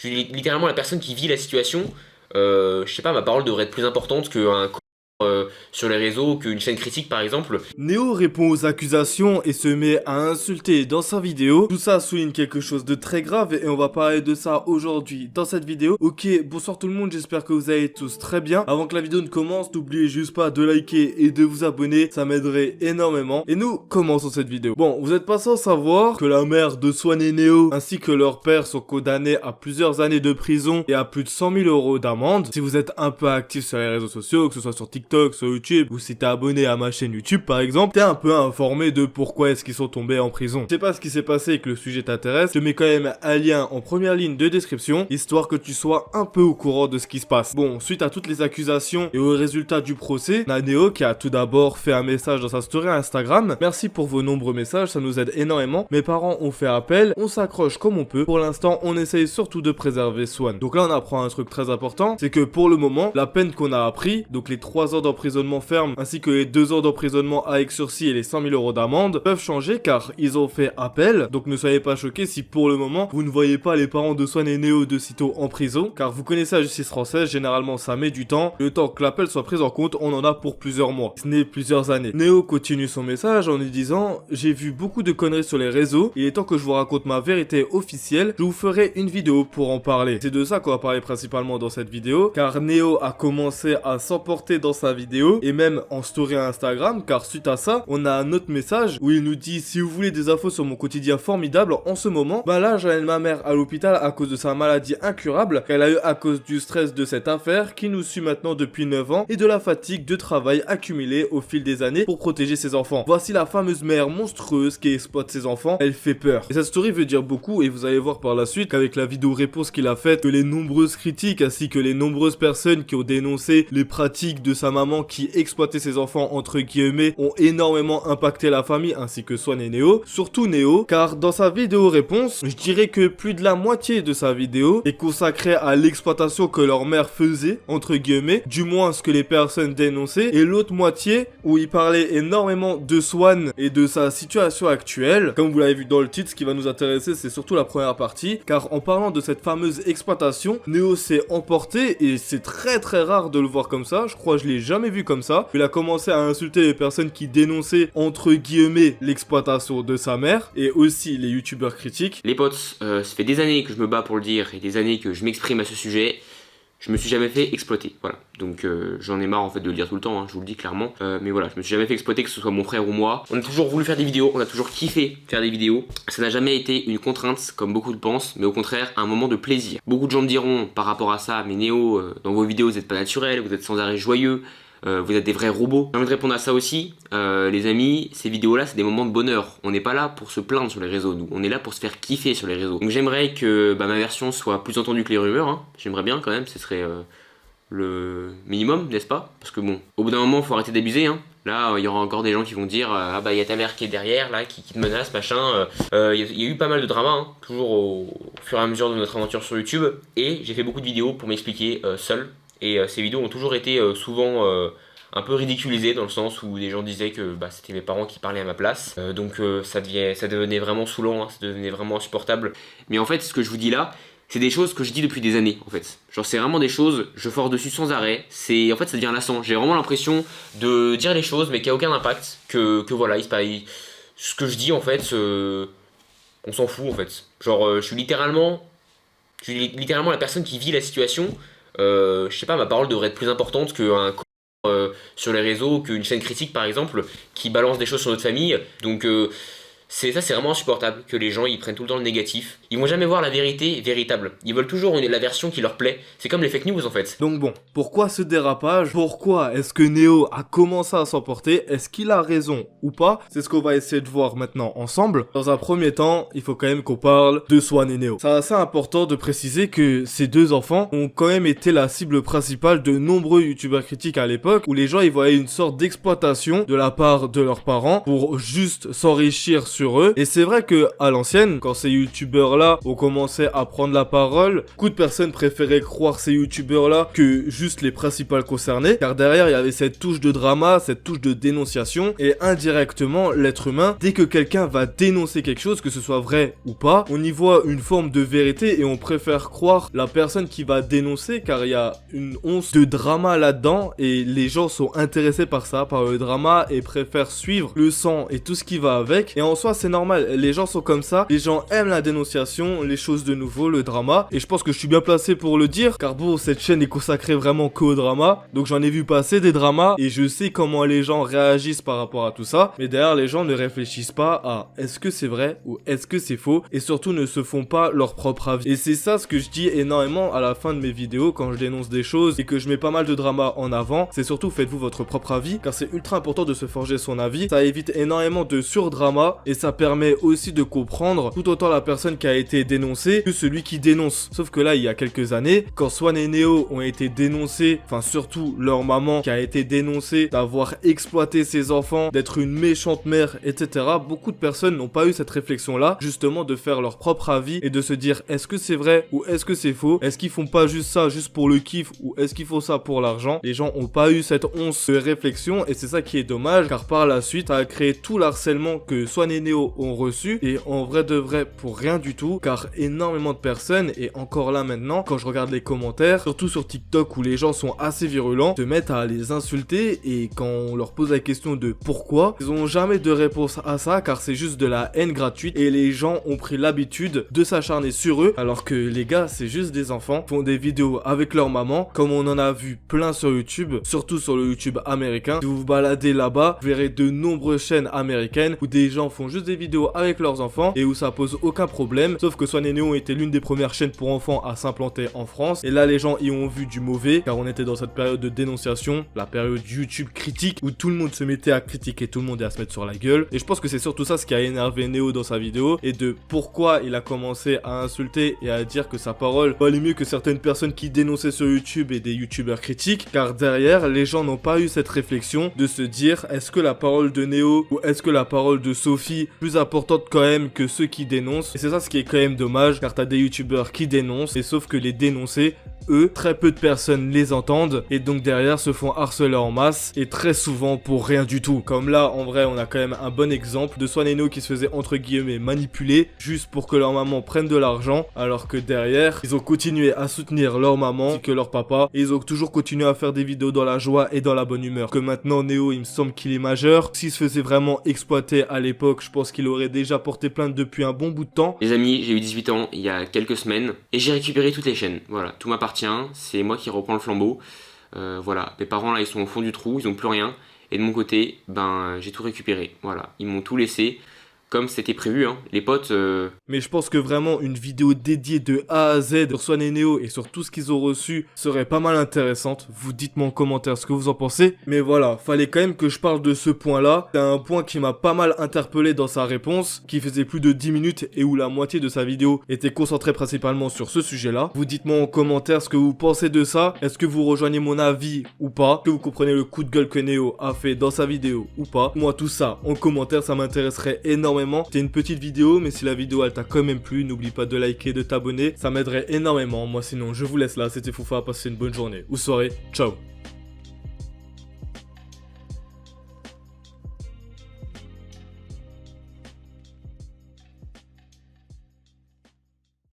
Je suis littéralement la personne qui vit la situation. Je sais pas, ma parole devrait être plus importante qu'un sur les réseaux, qu'une chaîne critique par exemple. Neo répond aux accusations et se met à insulter dans sa vidéo. Tout ça souligne quelque chose de très grave et on va parler de ça aujourd'hui dans cette vidéo. Ok, bonsoir tout le monde, j'espère que vous allez tous très bien. Avant que la vidéo ne commence, n'oubliez juste pas de liker et de vous abonner, ça m'aiderait énormément. Et nous commençons cette vidéo. Bon, vous êtes pas sans savoir que la mère de Swan et Neo ainsi que leur père sont condamnés à plusieurs années de prison et à plus de 100 000 € d'amende. Si vous êtes un peu actif sur les réseaux sociaux, que ce soit sur TikTok, sur YouTube, ou si t'es abonné à ma chaîne YouTube par exemple, t'es un peu informé de pourquoi est-ce qu'ils sont tombés en prison. Je sais pas ce qui s'est passé et que le sujet t'intéresse, je mets quand même un lien en première ligne de description, histoire que tu sois un peu au courant de ce qui se passe. Bon, suite à toutes les accusations et aux résultats du procès, on a Neo qui a tout d'abord fait un message dans sa story Instagram. Merci pour vos nombreux messages, ça nous aide énormément. Mes parents ont fait appel, on s'accroche comme on peut. Pour l'instant, on essaye surtout de préserver Swan. Donc là, on apprend un truc très important, c'est que pour le moment, la peine qu'on a appris, donc les 3 ans d'emprisonnement ferme ainsi que les 2 ans d'emprisonnement avec sursis et les 100 000 € d'amende peuvent changer car ils ont fait appel. Donc ne soyez pas choqués si pour le moment vous ne voyez pas les parents de Swan et Neo de sitôt en prison, car vous connaissez la justice française, généralement ça met du temps. Le temps que l'appel soit pris en compte, on en a pour plusieurs mois, ce n'est plusieurs années. Neo continue son message en lui disant: j'ai vu beaucoup de conneries sur les réseaux, il est temps que je vous raconte ma vérité officielle, je vous ferai une vidéo pour en parler. C'est de ça qu'on va parler principalement dans cette vidéo, car Neo a commencé à s'emporter dans sa vidéo et même en story Instagram, car suite à ça on a un autre message où il nous dit: si vous voulez des infos sur mon quotidien formidable en ce moment, bah là j'amène ma mère à l'hôpital à cause de sa maladie incurable qu'elle a eu à cause du stress de cette affaire qui nous suit maintenant depuis 9 ans et de la fatigue de travail accumulée au fil des années pour protéger ses enfants. Voici la fameuse mère monstrueuse qui exploite ses enfants, elle fait peur. Et cette story veut dire beaucoup et vous allez voir par la suite qu'avec la vidéo réponse qu'il a faite, que les nombreuses critiques ainsi que les nombreuses personnes qui ont dénoncé les pratiques de sa maman qui exploitait ses enfants entre guillemets ont énormément impacté la famille ainsi que Swan et Neo, surtout Neo, car dans sa vidéo réponse, je dirais que plus de la moitié de sa vidéo est consacrée à l'exploitation que leur mère faisait entre guillemets, du moins ce que les personnes dénonçaient, et l'autre moitié où il parlait énormément de Swan et de sa situation actuelle. Comme vous l'avez vu dans le titre, ce qui va nous intéresser c'est surtout la première partie, car en parlant de cette fameuse exploitation, Neo s'est emporté et c'est très rare de le voir comme ça, je crois que je l'ai jamais vu comme ça. Il a commencé à insulter les personnes qui dénonçaient entre guillemets l'exploitation de sa mère et aussi les youtubeurs critiques. Les potes, ça fait des années que je me bats pour le dire et des années que je m'exprime à ce sujet. Je me suis jamais fait exploiter, voilà. Donc j'en ai marre en fait de le dire tout le temps, hein, je vous le dis clairement. Mais voilà, je me suis jamais fait exploiter, que ce soit mon frère ou moi. On a toujours voulu faire des vidéos, on a toujours kiffé faire des vidéos. Ça n'a jamais été une contrainte comme beaucoup le pensent, mais au contraire un moment de plaisir. Beaucoup de gens me diront par rapport à ça: mais Neo, dans vos vidéos vous n'êtes pas naturel, vous êtes sans arrêt joyeux. Vous êtes des vrais robots. J'ai envie de répondre à ça aussi, les amis, ces vidéos là c'est des moments de bonheur. On n'est pas là pour se plaindre sur les réseaux, nous, on est là pour se faire kiffer sur les réseaux. Donc j'aimerais que ma version soit plus entendue que les rumeurs, hein. J'aimerais bien quand même, ce serait le minimum, n'est-ce pas? Parce que bon, au bout d'un moment faut arrêter d'abuser, hein. Là il y aura encore des gens qui vont dire: ah bah il y a ta mère qui est derrière là, qui te menace, machin. Il y a eu pas mal de drama, hein, toujours au fur et à mesure de notre aventure sur YouTube. Et j'ai fait beaucoup de vidéos pour m'expliquer seul. Et ces vidéos ont toujours été souvent un peu ridiculisées, dans le sens où des gens disaient que c'était mes parents qui parlaient à ma place. Donc ça devenait vraiment saoulant, hein, ça devenait vraiment insupportable. Mais en fait, ce que je vous dis là, c'est des choses que je dis depuis des années en fait. Genre c'est vraiment des choses, je force dessus sans arrêt. En fait ça devient lassant. J'ai vraiment l'impression de dire les choses mais qu'il n'y a aucun impact. Que voilà, ce que je dis en fait, on s'en fout en fait. Genre je suis littéralement la personne qui vit la situation. Je sais pas, ma parole devrait être plus importante qu'un sur les réseaux, qu'une chaîne critique par exemple qui balance des choses sur notre famille. Donc c'est vraiment insupportable que les gens ils prennent tout le temps le négatif. Ils vont jamais voir la vérité véritable. Ils veulent toujours la version qui leur plaît. C'est comme les fake news en fait. Donc bon, pourquoi ce dérapage? Pourquoi est-ce que Neo a commencé à s'emporter? Est-ce qu'il a raison ou pas? C'est ce qu'on va essayer de voir maintenant ensemble. Dans un premier temps, il faut quand même qu'on parle de Swan et Neo. C'est assez important de préciser que ces deux enfants ont quand même été la cible principale de nombreux youtubeurs critiques à l'époque, où les gens ils voyaient une sorte d'exploitation de la part de leurs parents pour juste s'enrichir sur sur eux. Et c'est vrai que à l'ancienne, quand ces youtubeurs là ont commencé à prendre la parole, beaucoup de personnes préféraient croire ces youtubeurs là que juste les principales concernées, car derrière il y avait cette touche de drama, cette touche de dénonciation, et indirectement l'être humain, dès que quelqu'un va dénoncer quelque chose, que ce soit vrai ou pas, on y voit une forme de vérité et on préfère croire la personne qui va dénoncer, car il y a une once de drama là-dedans et les gens sont intéressés par ça, par le drama, et préfèrent suivre le sang et tout ce qui va avec. Et en soi c'est normal, les gens sont comme ça, les gens aiment la dénonciation, les choses de nouveau, le drama, et je pense que je suis bien placé pour le dire, car bon, cette chaîne est consacrée vraiment qu'au drama, donc j'en ai vu passer des dramas et je sais comment les gens réagissent par rapport à tout ça, mais derrière les gens ne réfléchissent pas à est-ce que c'est vrai ou est-ce que c'est faux, et surtout ne se font pas leur propre avis. Et c'est ça ce que je dis énormément à la fin de mes vidéos quand je dénonce des choses et que je mets pas mal de drama en avant, c'est surtout faites-vous votre propre avis, car c'est ultra important de se forger son avis, ça évite énormément de surdrama et ça permet aussi de comprendre tout autant la personne qui a été dénoncée que celui qui dénonce. Sauf que là il y a quelques années, quand Swan et Neo ont été dénoncés, enfin surtout leur maman qui a été dénoncée d'avoir exploité ses enfants, d'être une méchante mère, etc. Beaucoup de personnes n'ont pas eu cette réflexion là, justement de faire leur propre avis et de se dire est-ce que c'est vrai ou est-ce que c'est faux, est-ce qu'ils font pas juste ça juste pour le kiff ou est-ce qu'ils font ça pour l'argent. Les gens ont pas eu cette once de réflexion et c'est ça qui est dommage, car par la suite ça a créé tout l'harcèlement que Swan et Neo ont reçu, et en vrai de vrai pour rien du tout, car énormément de personnes, et encore là maintenant quand je regarde les commentaires, surtout sur TikTok où les gens sont assez virulents, se mettent à les insulter, et quand on leur pose la question de pourquoi, ils ont jamais de réponse à ça, car c'est juste de la haine gratuite et les gens ont pris l'habitude de s'acharner sur eux, alors que les gars c'est juste des enfants, font des vidéos avec leur maman, comme on en a vu plein sur YouTube, surtout sur le YouTube américain. Si vous vous baladez là-bas, vous verrez de nombreuses chaînes américaines où des gens font juste des vidéos avec leurs enfants et où ça pose aucun problème, sauf que Swan et Neo était l'une des premières chaînes pour enfants à s'implanter en France, et là les gens y ont vu du mauvais, car on était dans cette période de dénonciation, la période YouTube critique, où tout le monde se mettait à critiquer tout le monde et à se mettre sur la gueule, et je pense que c'est surtout ça ce qui a énervé Neo dans sa vidéo, et de pourquoi il a commencé à insulter et à dire que sa parole valait mieux que certaines personnes qui dénonçaient sur YouTube et des youtubeurs critiques, car derrière les gens n'ont pas eu cette réflexion de se dire est-ce que la parole de Neo ou est-ce que la parole de Sophie plus importante quand même que ceux qui dénoncent. Et c'est ça ce qui est quand même dommage, car t'as des youtubeurs qui dénoncent, et sauf que les dénoncer, eux, très peu de personnes les entendent, et donc derrière se font harceler en masse, et très souvent pour rien du tout. Comme là, en vrai, on a quand même un bon exemple de Swan et Neo qui se faisaient entre guillemets manipuler, juste pour que leur maman prenne de l'argent, alors que derrière, ils ont continué à soutenir leur maman, ainsi que leur papa, et ils ont toujours continué à faire des vidéos dans la joie et dans la bonne humeur. Que maintenant, Neo, il me semble qu'il est majeur. S'il se faisait vraiment exploiter à l'époque, je pense qu'il aurait déjà porté plainte depuis un bon bout de temps. Les amis, j'ai eu 18 ans il y a quelques semaines, et j'ai récupéré toutes les chaînes. Voilà, tout m'appartient, c'est moi qui reprends le flambeau. Voilà, mes parents là ils sont au fond du trou, ils ont plus rien, et de mon côté, ben j'ai tout récupéré. Voilà, ils m'ont tout laissé. Comme c'était prévu, hein. Les potes... Mais je pense que vraiment une vidéo dédiée de A à Z sur Swan et Neo et sur tout ce qu'ils ont reçu serait pas mal intéressante. Vous dites-moi en commentaire ce que vous en pensez. Mais voilà, fallait quand même que je parle de ce point-là. C'est un point qui m'a pas mal interpellé dans sa réponse, qui faisait plus de 10 minutes et où la moitié de sa vidéo était concentrée principalement sur ce sujet-là. Vous dites-moi en commentaire ce que vous pensez de ça. Est-ce que vous rejoignez mon avis ou pas? Que vous comprenez le coup de gueule que Neo a fait dans sa vidéo ou pas? Moi, tout ça en commentaire, ça m'intéresserait énormément. C'était une petite vidéo, mais si la vidéo elle t'a quand même plu, n'oublie pas de liker, de t'abonner, ça m'aiderait énormément. Moi sinon je vous laisse là, c'était Foufa, passez une bonne journée ou soirée, ciao.